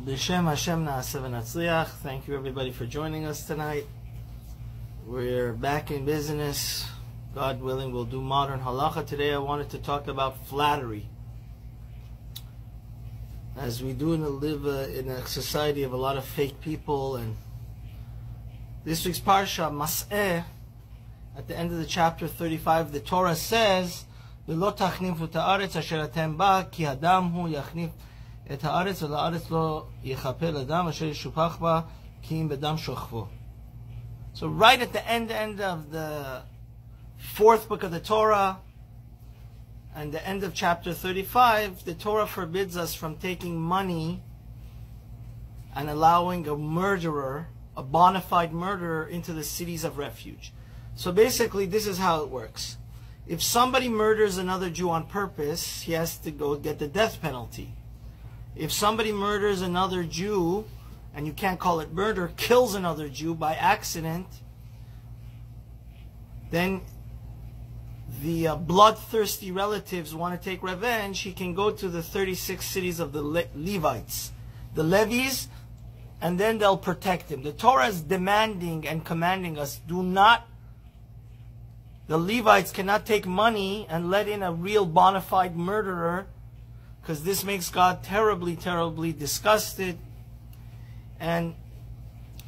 B'Shem Hashem Na'aseh V'Natzliach. Thank you everybody for joining us tonight. We're back in business. God willing, we'll do modern halacha. Today I wanted to talk about flattery. As we do live in a society of a lot of fake people, and this week's parsha, Mas'eh, at the end of the chapter 35, the Torah says, "V'lo tachnifu ta'aretz asher atem ba, ki hadam hu yachnif et haaretz v'la'aretz lo yechaper l'adam asher yishupach ba, ki im bedam shochvo." So right at the end of the fourth book of the Torah, and the end of chapter 35, the Torah forbids us from taking money and allowing a murderer, a bona fide murderer, into the cities of refuge. So basically, this is how it works. If somebody murders another Jew on purpose, he has to go get the death penalty. If somebody murders another Jew, and you can't call it murder, kills another Jew by accident, then the bloodthirsty relatives want to take revenge. He can go to the 36 cities of the Levites, the Levies, and then they'll protect him. The Torah is demanding and commanding us, the Levites cannot take money and let in a real bona fide murderer, because this makes God terribly, terribly disgusted. And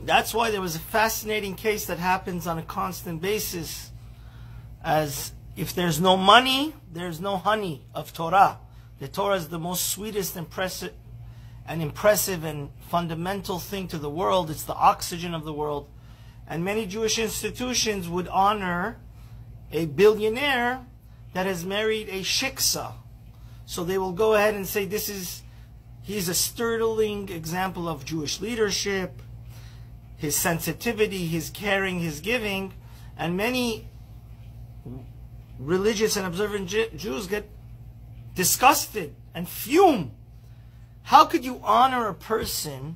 that's why there was a fascinating case that happens on a constant basis, as if there's no money, there's no honey of Torah. The Torah is the most sweetest, impressive and fundamental thing to the world. It's the oxygen of the world. And many Jewish institutions would honor a billionaire that has married a shiksa. So they will go ahead and say, he's a sterling example of Jewish leadership, his sensitivity, his caring, his giving. And many religious and observant Jews get disgusted and fume. How could you honor a person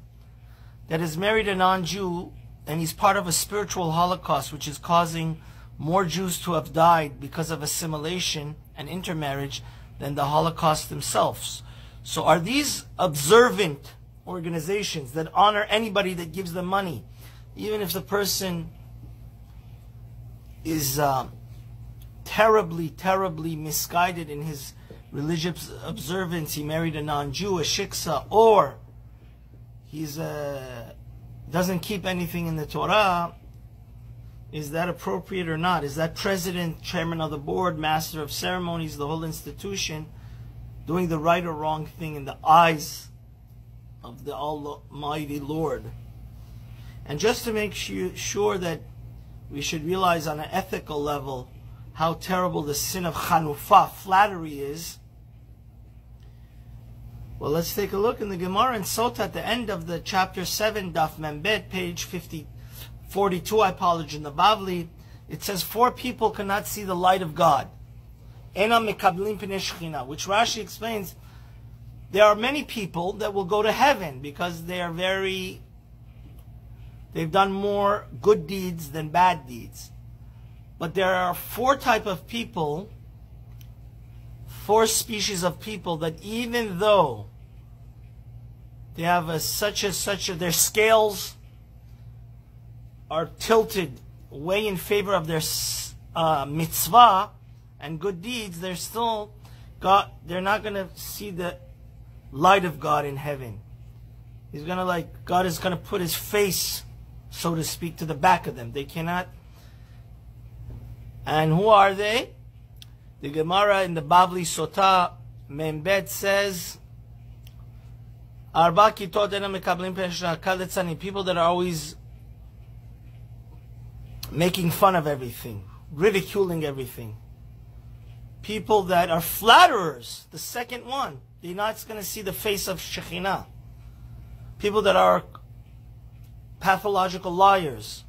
that has married a non-Jew and he's part of a spiritual holocaust which is causing more Jews to have died because of assimilation and intermarriage than the Holocaust themselves? So are these observant organizations that honor anybody that gives them money, even if the person is terribly, terribly misguided in his religious observance? He married a non-Jew, a shiksa, or he's doesn't keep anything in the Torah. Is that appropriate or not? Is that president, chairman of the board, master of ceremonies, the whole institution, doing the right or wrong thing in the eyes of the Almighty Lord? And just to make sure that we should realize on an ethical level how terrible the sin of chanufah, flattery, is, well, let's take a look in the Gemara in Sota at the end of the chapter 7, Daf Membet, page 42, I apologize, in the Bavli. It says 4 people cannot see the light of God. Ena mekablim pnei shechina, which Rashi explains, there are many people that will go to heaven because they've done more good deeds than bad deeds. But there are 4 types of people, 4 species of people, that even though they have their scales are tilted way in favor of their mitzvah and good deeds, they're not going to see the light of God in heaven. God is going to put his face, so to speak, to the back of them. They cannot. And who are they? The Gemara in the Bavli Sota Membet says, people that are always making fun of everything, ridiculing everything. People that are flatterers, the second one. They're not going to see the face of Shekhinah. People that are pathological liars.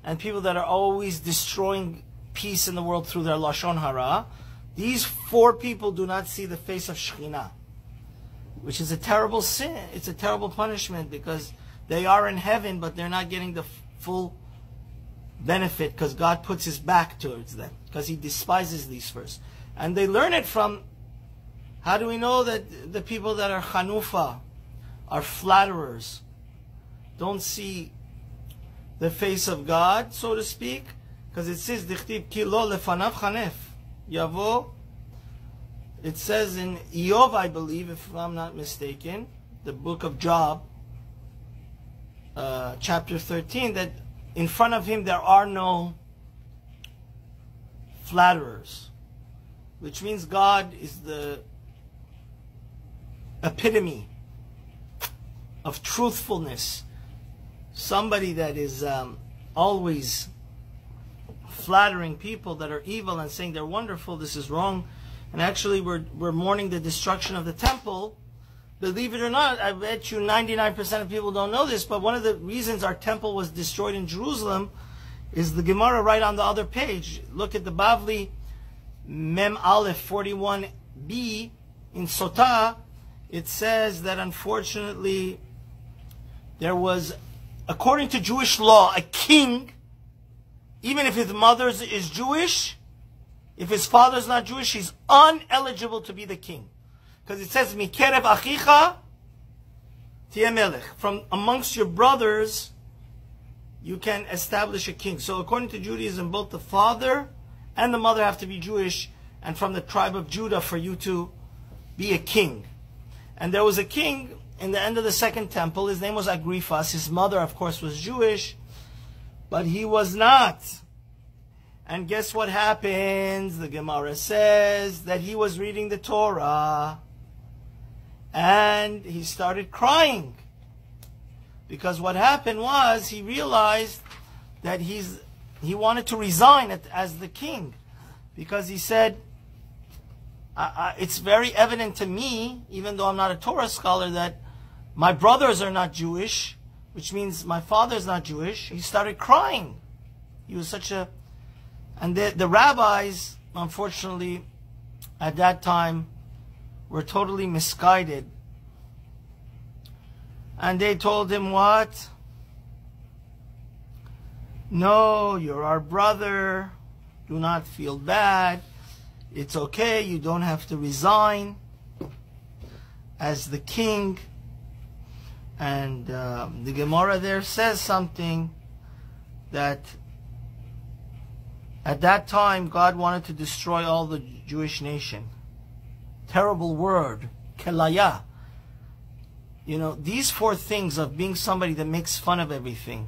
And people that are always destroying peace in the world through their Lashon Hara. These 4 people do not see the face of Shekhinah, which is a terrible sin. It's a terrible punishment, because they are in heaven, but they're not getting the full benefit because God puts his back towards them, because he despises these first. And they learn it from, how do we know that the people that are chanufa, are flatterers, don't see the face of God, so to speak, because it says dichtib ki lo lefanav chanef yavo. It says in Iyov, I believe, if I'm not mistaken, the book of Job, chapter 13, that in front of him there are no flatterers, which means God is the epitome of truthfulness. Somebody that is always flattering people that are evil and saying they're wonderful, this is wrong. And actually we're mourning the destruction of the temple. Believe it or not, I bet you 99% of people don't know this, but one of the reasons our temple was destroyed in Jerusalem is the Gemara right on the other page. Look at the Bavli, Mem Aleph 41b in Sotah. It says that unfortunately there was, according to Jewish law, a king, even if his mother is Jewish, if his father is not Jewish, he's uneligible to be the king. Because it says, Mikerev achicha tiye melech. From amongst your brothers, you can establish a king. So according to Judaism, both the father and the mother have to be Jewish, and from the tribe of Judah for you to be a king. And there was a king in the end of the second temple. His name was Agrifas. His mother, of course, was Jewish, but he was not. And guess what happens? The Gemara says that he was reading the Torah and he started crying. Because what happened was he realized that he wanted to resign as the king. Because he said, it's very evident to me, even though I'm not a Torah scholar, that my brothers are not Jewish, which means my father's not Jewish. He started crying. He was such a... And the rabbis, unfortunately, at that time, were totally misguided. And they told him what? No, you're our brother. Do not feel bad. It's okay. You don't have to resign as the king. And the Gemara there says something that at that time, God wanted to destroy all the Jewish nation. Terrible word, kelaya. You know, these four things of being somebody that makes fun of everything,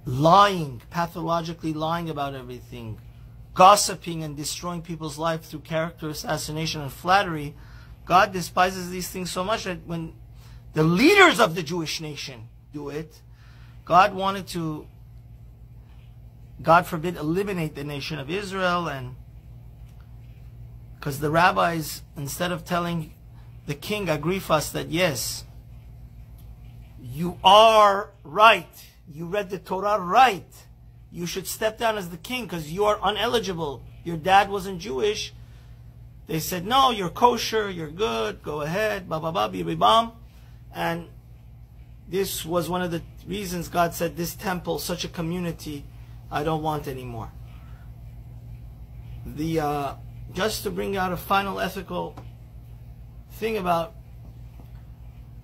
lying, pathologically lying about everything, gossiping and destroying people's life through character assassination and flattery, God despises these things so much that when the leaders of the Jewish nation do it, God wanted to, God forbid, eliminate the nation of Israel. And because the rabbis, instead of telling the king Agrifas that yes, you are right, you read the Torah right, you should step down as the king because you are uneligible, your dad wasn't Jewish, they said no, you're kosher, you're good, go ahead, ba ba ba bi bi bam. And this was one of the reasons God said, this temple, such a community, I don't want anymore. Just to bring out a final ethical thing about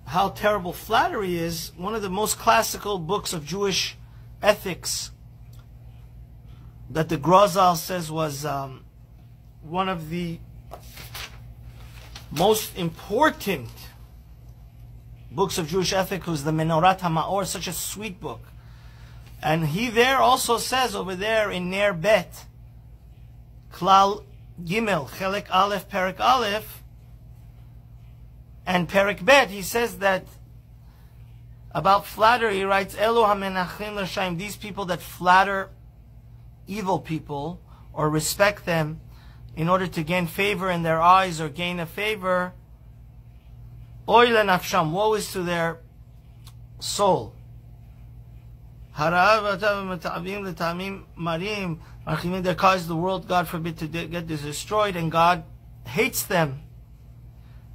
how terrible flattery is, one of the most classical books of Jewish ethics that the Grozal says was one of the most important books of Jewish ethics was the Menorat HaMaor, such a sweet book. And he there also says over there in Ner Bet, Klal Gimel, Chelek Aleph, Perek Aleph, and Perek Bet, he says that about flattery, he writes, Elu hamenachim l'shaim, these people that flatter evil people or respect them in order to gain favor in their eyes or gain a favor, oy lenafsham, woe is to their soul. Their cause the world, God forbid, to get destroyed, and God hates them.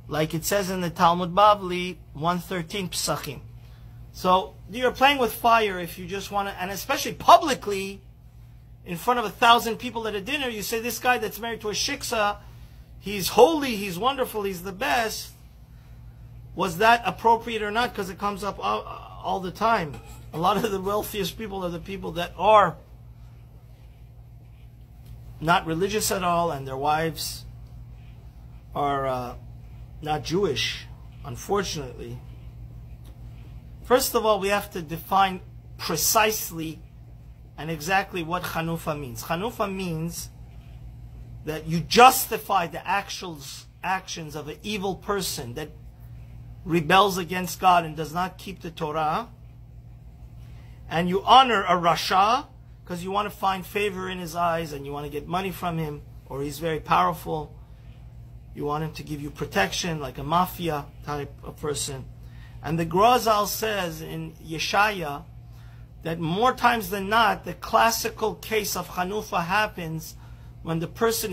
Like it says in the Talmud Bavli 113 Psachim. So you're playing with fire if you just want to, and especially publicly, in front of 1,000 people at a dinner, you say this guy that's married to a shiksa, he's holy, he's wonderful, he's the best. was that appropriate or not? Because it comes up all the time. A lot of the wealthiest people are the people that are not religious at all, and their wives are not Jewish, unfortunately. First of all, we have to define precisely and exactly what chanufa means. Chanufa means that you justify the actions of an evil person that rebels against God and does not keep the Torah, and you honor a rasha because you want to find favor in his eyes and you want to get money from him, or he's very powerful. You want him to give you protection, like a mafia type of person. And the Grazal says in Yeshaya that more times than not, the classical case of chanufa happens when the person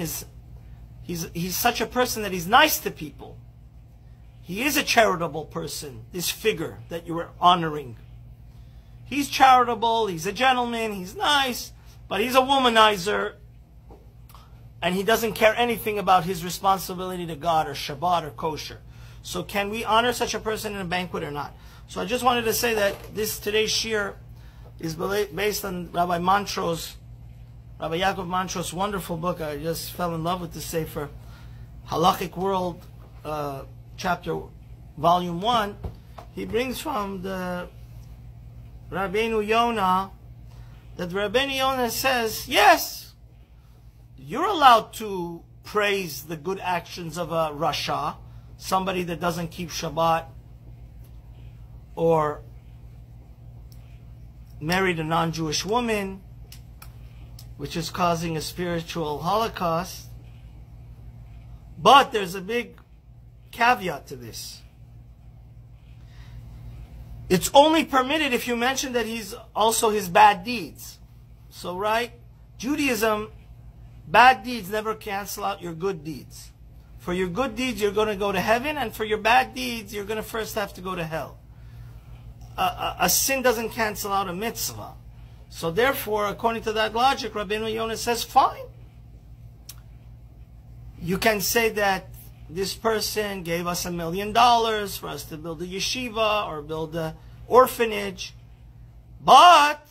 he's such a person that he's nice to people. He is a charitable person, this figure that you are honoring. He's charitable, he's a gentleman, he's nice, but he's a womanizer, and he doesn't care anything about his responsibility to God or Shabbat or kosher. So can we honor such a person in a banquet or not? So I just wanted to say that today's shir is based on Rabbi Yaakov Mantro's wonderful book. I just fell in love with the Sefer, Halachic World, chapter, volume 1. He brings from the Rabbeinu Yonah that Rabbeinu Yonah says, yes, you're allowed to praise the good actions of a rasha, somebody that doesn't keep Shabbat or married a non-Jewish woman, which is causing a spiritual holocaust. But there's a big caveat to this. It's only permitted if you mention that he's also his bad deeds. So, right? Judaism, bad deeds never cancel out your good deeds. For your good deeds, you're going to go to heaven, and for your bad deeds, you're going to first have to go to hell. A sin doesn't cancel out a mitzvah. So therefore, according to that logic, Rabbeinu Yonah says, fine. You can say that this person gave us $1 million for us to build a yeshiva or build an orphanage. But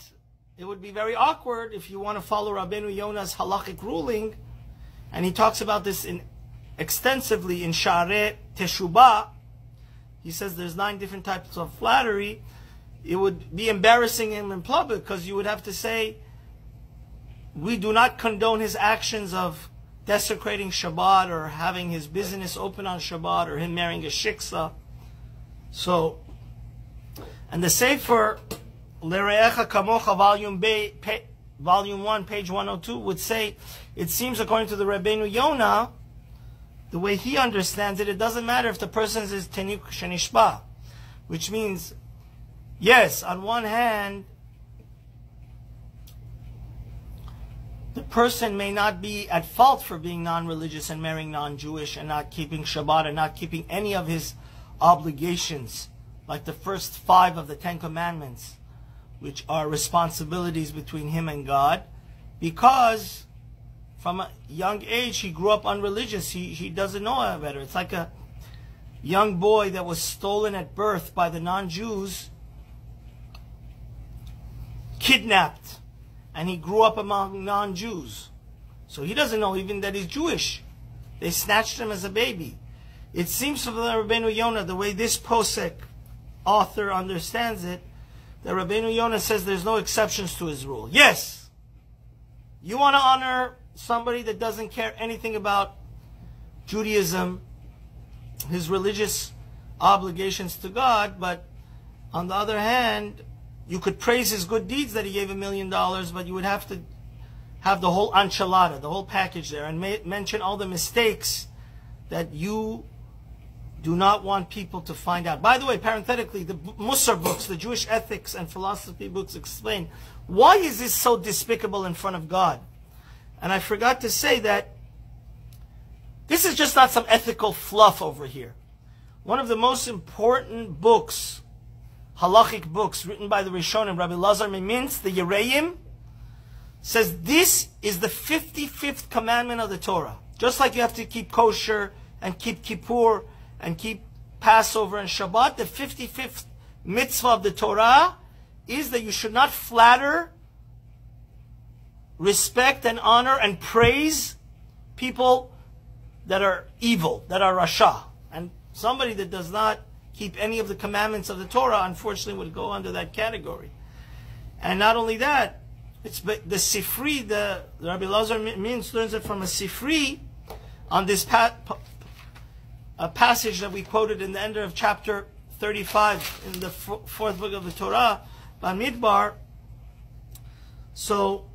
it would be very awkward if you want to follow Rabbeinu Yonah's halachic ruling. And he talks about this extensively in Sha'arei Teshubah. He says there's 9 different types of flattery. It would be embarrassing him in public because you would have to say, we do not condone his actions of desecrating Shabbat or having his business open on Shabbat or him marrying a shiksa. So, and the Sefer L'Re'echa Kamocha volume 1, page 102 would say, it seems according to the Rabbeinu Yonah, the way he understands it, it doesn't matter if the person is Tenik Shenishba, which means, yes, on one hand, the person may not be at fault for being non-religious and marrying non-Jewish and not keeping Shabbat and not keeping any of his obligations, like the first 5 of the 10 Commandments, which are responsibilities between him and God, because from a young age he grew up unreligious. He doesn't know any better. It's like a young boy that was stolen at birth by the non-Jews, kidnapped, and he grew up among non-Jews. So he doesn't know even that he's Jewish. They snatched him as a baby. It seems from the Rabbeinu Yonah, the way this posek author understands it, that Rabbeinu Yonah says there's no exceptions to his rule. Yes, you want to honor somebody that doesn't care anything about Judaism, his religious obligations to God, but on the other hand, you could praise his good deeds that he gave $1 million, but you would have to have the whole enchilada, the whole package there, and mention all the mistakes that you do not want people to find out. By the way, parenthetically, the Musar books, the Jewish ethics and philosophy books explain, why is this so despicable in front of God? And I forgot to say that this is just not some ethical fluff over here. One of the most important books, halachic books, written by the Rishonim, Rabbi Lazar Mimintz, the Yereim, says this is the 55th commandment of the Torah. Just like you have to keep kosher and keep Kippur and keep Passover and Shabbat, the 55th mitzvah of the Torah is that you should not flatter, respect and honor and praise people that are evil, that are Rasha. And somebody that does not keep any of the commandments of the Torah, unfortunately, would go under that category. And not only that, it's the Sifri, the Rabbi Lazar Mintz learns it from a Sifri on this a passage that we quoted in the end of chapter 35 in the fourth book of the Torah, Bamidbar. So,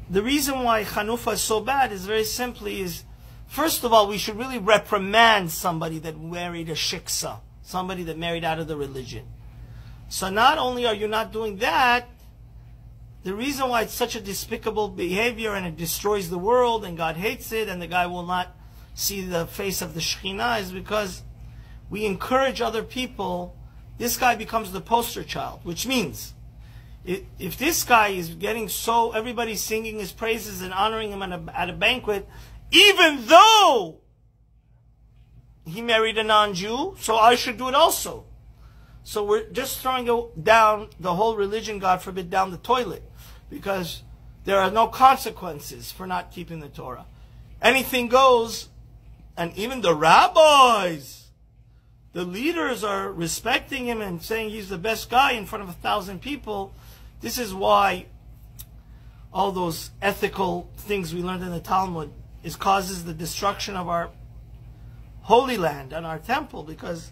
the reason why Chanufa is so bad is very simply is, first of all, we should really reprimand somebody that married a shiksa, somebody that married out of the religion. So not only are you not doing that, the reason why it's such a despicable behavior and it destroys the world and God hates it and the guy will not see the face of the Shekhinah is because we encourage other people. This guy becomes the poster child, which means if this guy is getting so, everybody's singing his praises and honoring him at a banquet, even though he married a non-Jew, so I should do it also. So we're just throwing down the whole religion, God forbid, down the toilet, because there are no consequences for not keeping the Torah. Anything goes, and even the rabbis, the leaders are respecting him and saying he's the best guy in front of 1,000 people. This is why all those ethical things we learned in the Talmud causes the destruction of our Holy Land and our temple, because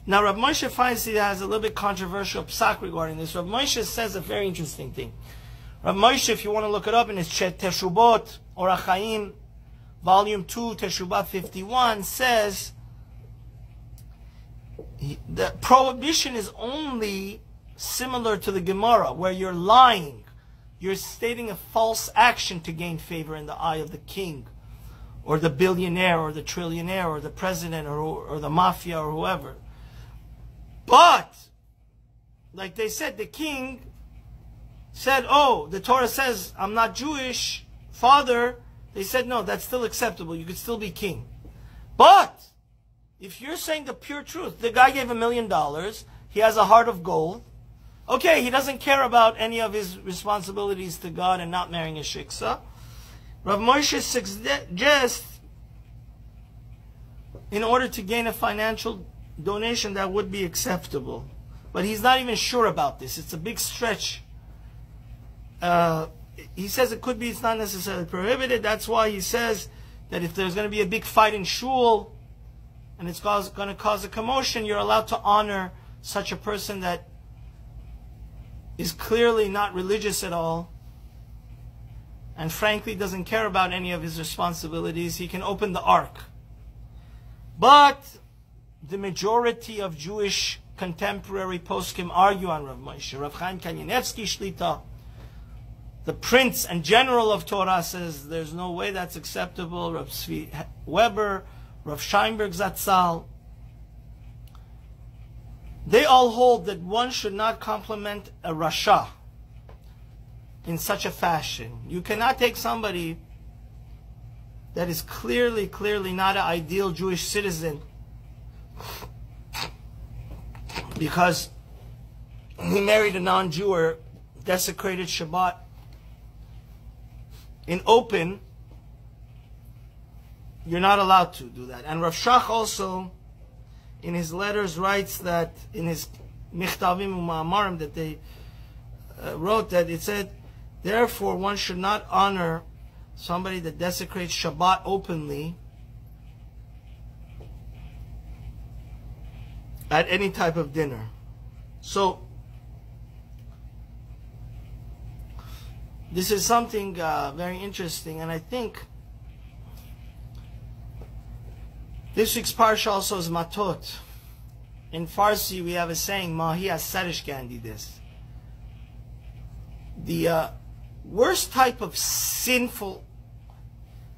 now Rav Moshe Feinstein has a little bit controversial psak regarding this. Rav Moshe says a very interesting thing. Rav Moshe, if you want to look it up in his Teshubot, Orach Chaim, Volume 2, Teshubot 51, says the prohibition is only similar to the Gemara, where you're lying. You're stating a false action to gain favor in the eye of the king, or the billionaire, or the trillionaire, or the president, or the mafia, or whoever. But, like they said, the king said, oh, the Torah says, I'm not Jewish, father. They said, no, that's still acceptable. You could still be king. But, if you're saying the pure truth, the guy gave $1 million, he has a heart of gold. Okay, he doesn't care about any of his responsibilities to God and not marrying a shiksa. Rav Moshe suggests, in order to gain a financial donation, that would be acceptable. But he's not even sure about this. It's a big stretch. He says it could be, it's not necessarily prohibited. That's why he says that if there's going to be a big fight in shul and it's going to cause a commotion, you're allowed to honor such a person that is clearly not religious at all and frankly doesn't care about any of his responsibilities. He can open the ark. But the majority of Jewish contemporary poskim argue on Rav Moshe. Rav Chaim Kanievsky Shlita, the prince and general of Torah, says there's no way that's acceptable. Rav Tzvi Weber, Rav Scheinberg Zatzal, they all hold that one should not compliment a Rasha in such a fashion. You cannot take somebody that is clearly not an ideal Jewish citizen because he married a non-Jew or desecrated Shabbat in open. You're not allowed to do that. And Rav Shach also, in his letters, writes that, in his Michtavim U'Ma'amarim that they wrote, that it said, therefore one should not honor somebody that desecrates Shabbat openly at any type of dinner. So, this is something very interesting, and I think this week's parsha also is Matot. In Farsi, we have a saying, Mahi Asarish Gandhi this. The worst type of sinful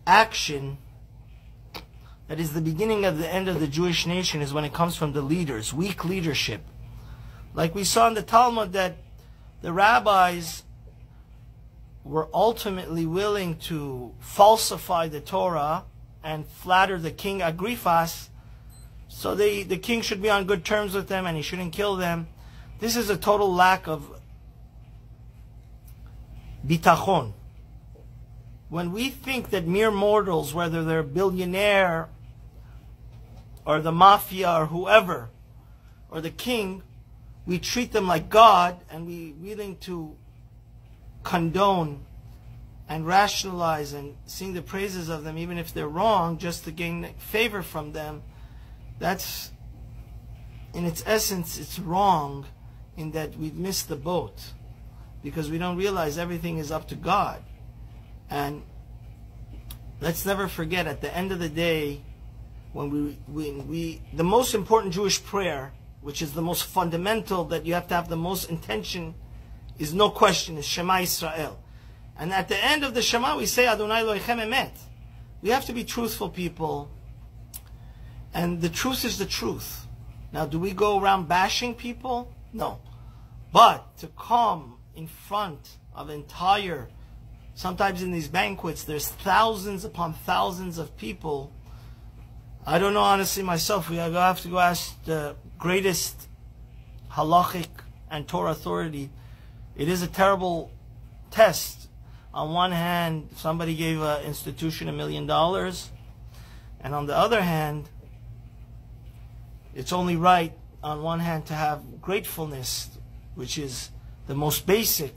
action that is the beginning of the end of the Jewish nation is when it comes from the leaders, weak leadership. Like we saw in the Talmud that the rabbis were ultimately willing to falsify the Torah and flatter the king Agrippas, so the king should be on good terms with them and he shouldn't kill them. This is a total lack of bitachon. When we think that mere mortals, whether they're a billionaire or the mafia or whoever, or the king, we treat them like God, and we willing to condone and rationalize and sing the praises of them even if they're wrong, just to gain favor from them. That's, in its essence, it's wrong, in that we've missed the boat, because we don't realize everything is up to God. And let's never forget, at the end of the day, when we the most important Jewish prayer, which is the most fundamental, that you have to have the most intention, is no question, is Shema Yisrael. And at the end of the Shema we say Adonai Elohechem Emet. We have to be truthful people, and the truth is the truth. Now, do we go around bashing people? No. But to come in front of entire, sometimes in these banquets there's thousands upon thousands of people. I don't know, honestly, myself. We have to go ask the greatest halachic and Torah authority. It is a terrible test. On one hand, somebody gave an institution $1 million, and on the other hand, it's only right, on one hand, to have gratefulness, which is the most basic.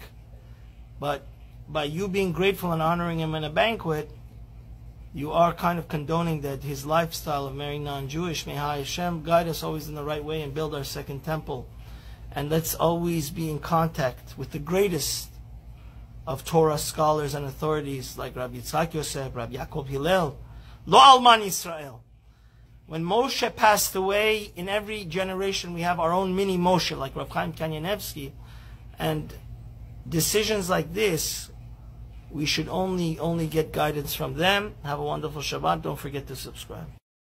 But by you being grateful and honoring him in a banquet, you are kind of condoning that his lifestyle of marrying non-Jewish. May Hashem guide us always in the right way and build our second temple. And let's always be in contact with the greatest of Torah scholars and authorities, like Rabbi Yitzhak Yosef, Rabbi Yaakov Hillel, Lo Alman Yisrael. When Moshe passed away, in every generation we have our own mini Moshe, like Rav Chaim Kanievsky. And decisions like this, we should only get guidance from them. Have a wonderful Shabbat. Don't forget to subscribe.